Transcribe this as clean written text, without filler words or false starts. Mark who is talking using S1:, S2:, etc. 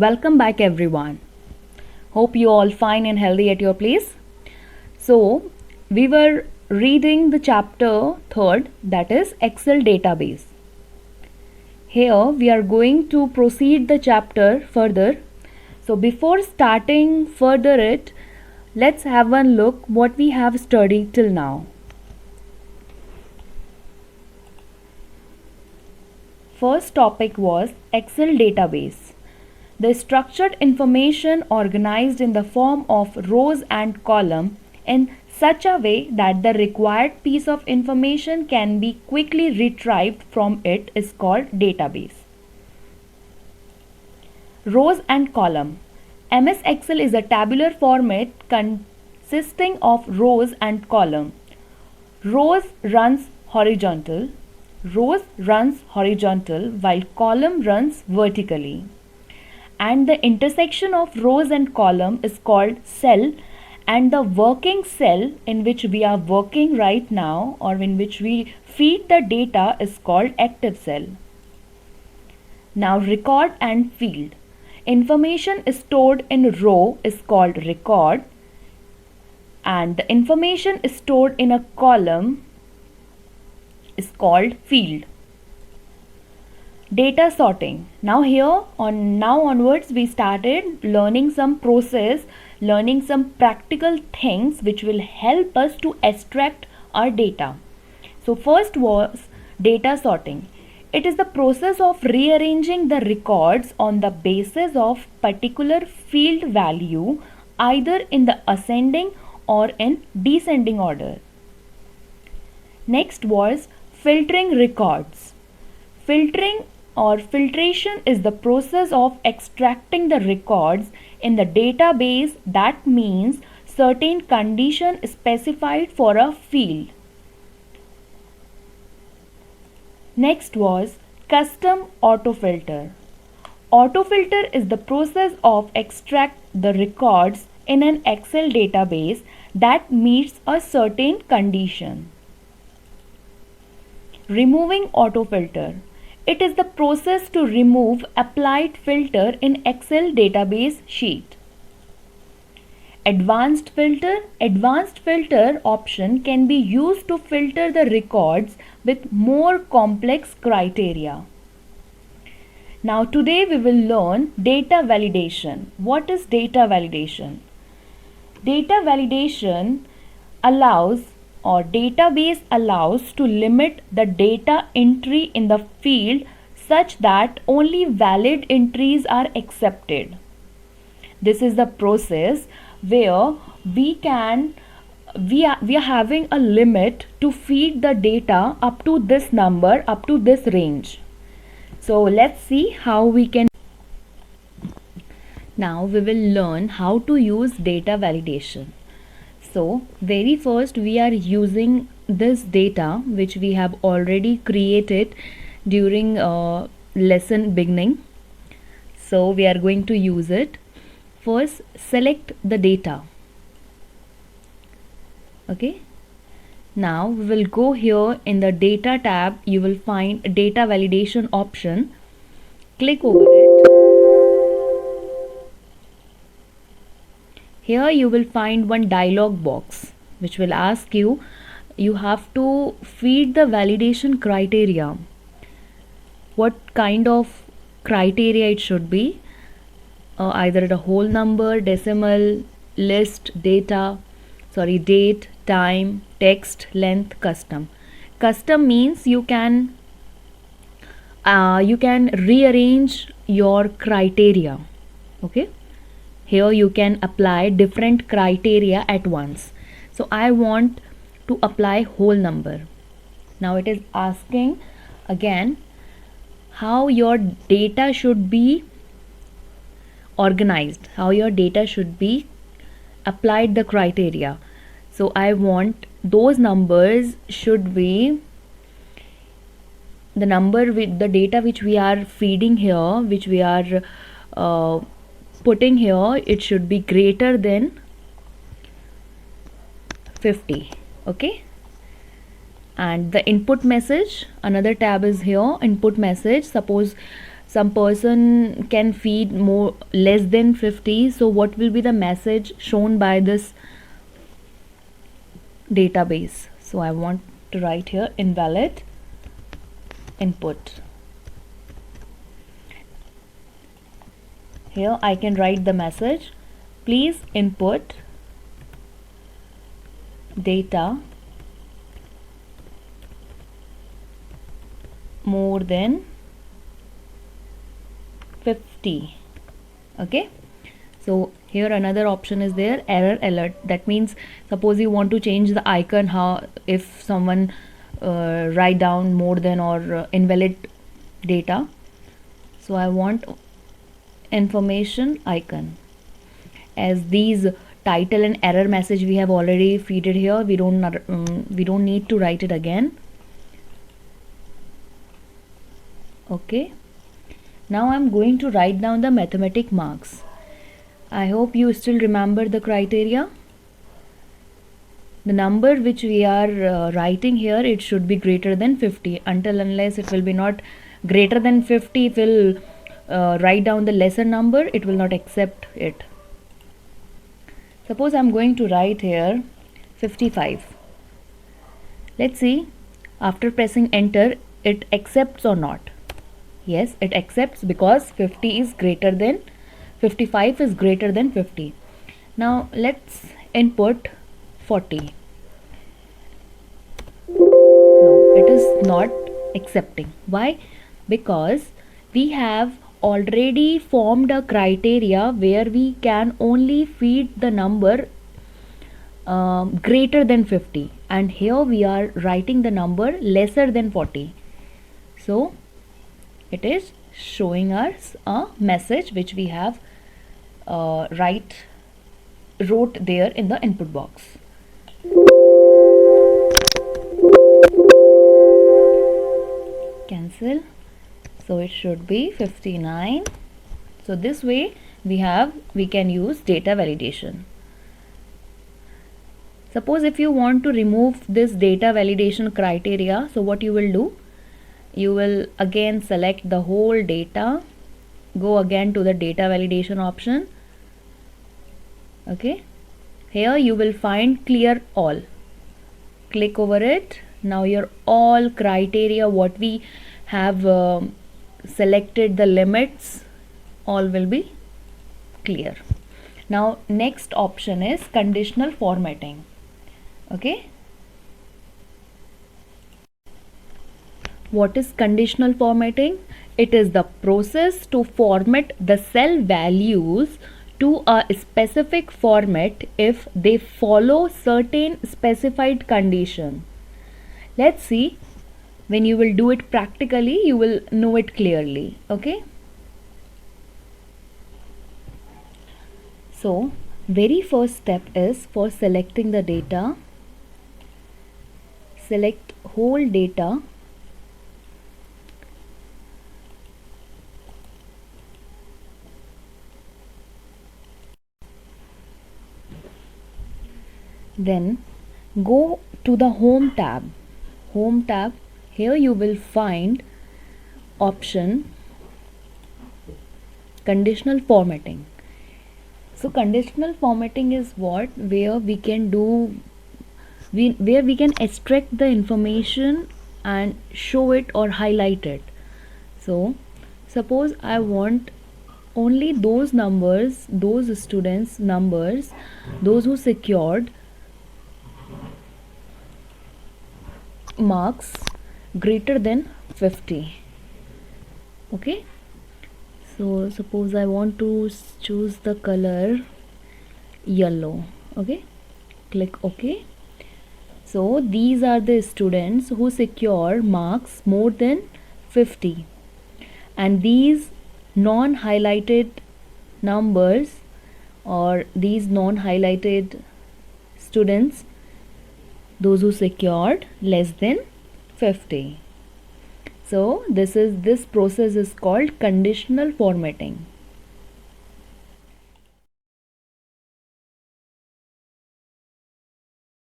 S1: Welcome back everyone. Hope you all fine and healthy at your place. So, we were reading the chapter 3rd, that is Excel database. Here we are going to proceed the chapter further. So before starting further it, let's have a look what we have studied till now. First topic was Excel database. The structured information organized in the form of rows and columns in such a way that the required piece of information can be quickly retrieved from it is called database. Rows and column. MS Excel is a tabular format consisting of rows and column. Rows runs horizontal while column runs vertically. And the intersection of rows and column is called cell, and the working cell in which we are working right now or in which we feed the data is called active cell. Now record and field. Information is stored in row is called record, and the information is stored in a column is called field. Data sorting. Now onwards we started learning some process, learning some practical things which will help us to extract our data. So first was data sorting. It is the process of rearranging the records on the basis of particular field value either in the ascending or in descending order. Next was filtering records. Filtering or filtration is the process of extracting the records in the database that means certain condition specified for a field. Next was custom autofilter. Autofilter is the process of extract the records in an Excel database that meets a certain condition. Removing autofilter. It is the process to remove applied filter in Excel database sheet. Advanced filter. Advanced filter option can be used to filter the records with more complex criteria. Now today we will learn data validation. What is data validation? Data validation allows or database allows to limit the data entry in the field such that only valid entries are accepted. This is the process where we are having a limit to feed the data up to this number, up to this range. So let's see how we can. Now we will learn how to use data validation. So very first we are using this data which we have already created during lesson beginning. So we are going to use it. First select the data. Okay. Now we will go here in the data tab. You will find data validation option. Click over it. Here you will find one dialog box which will ask you have to feed the validation criteria. What kind of criteria it should be? Either the whole number, decimal, list, date, time, text, length, custom. Custom means you can rearrange your criteria. Okay. Here you can apply different criteria at once. So I want to apply whole number. Now it is asking again how your data should be organized, how your data should be applied the criteria. So I want those numbers should be the number with the data which we are feeding here, which we are putting here, it should be greater than 50. Okay. And the input message, another tab is here, input message. Suppose some person can feed more less than 50, so what will be the message shown by this database? So I want to write here invalid input. Here I can write the message, please input data more than 50. Okay, so here another option is there, error alert. That means suppose you want to change the icon, how if someone write down more than or invalid data. So I want information icon. As these title and error message we have already feeded here, we don't need to write it again. Okay, now I'm going to write down the mathematic marks. I hope you still remember the criteria. The number which we are writing here, it should be greater than 50. Until unless it will be not greater than 50, it will write down the lesser number, it will not accept it. Suppose I'm going to write here 55. Let's see, after pressing enter, it accepts or not. Yes, it accepts because 50 is greater than 55 is greater than 50. Now let's input 40. No, it is not accepting. Why? Because we have already formed a criteria where we can only feed the number greater than 50, and here we are writing the number lesser than 40. So it is showing us a message which we have wrote there in the input box. Cancel. So it should be 59. So this way we can use data validation. Suppose if you want to remove this data validation criteria, so what you will do, you will again select the whole data, go again to the data validation option. Okay, here you will find clear all, click over it. Now your all criteria what we have selected, the limits, all will be clear. Now next option is conditional formatting. Okay, what is conditional formatting? It is the process to format the cell values to a specific format if they follow certain specified condition. Let's see, when you will do it practically, you will know it clearly. Okay, so very first step is for selecting the data. Select whole data. Then go to the home tab. Home tab, here you will find option conditional formatting. So conditional formatting is what, where we can do, where we can extract the information and show it or highlight it. So suppose I want only those numbers, those students numbers, those who secured marks greater than 50. Okay, so suppose I want to choose the color yellow. Okay, click OK. So these are the students who secure marks more than 50, and these non-highlighted numbers or these non-highlighted students, those who secured less than 50. So this process is called conditional formatting.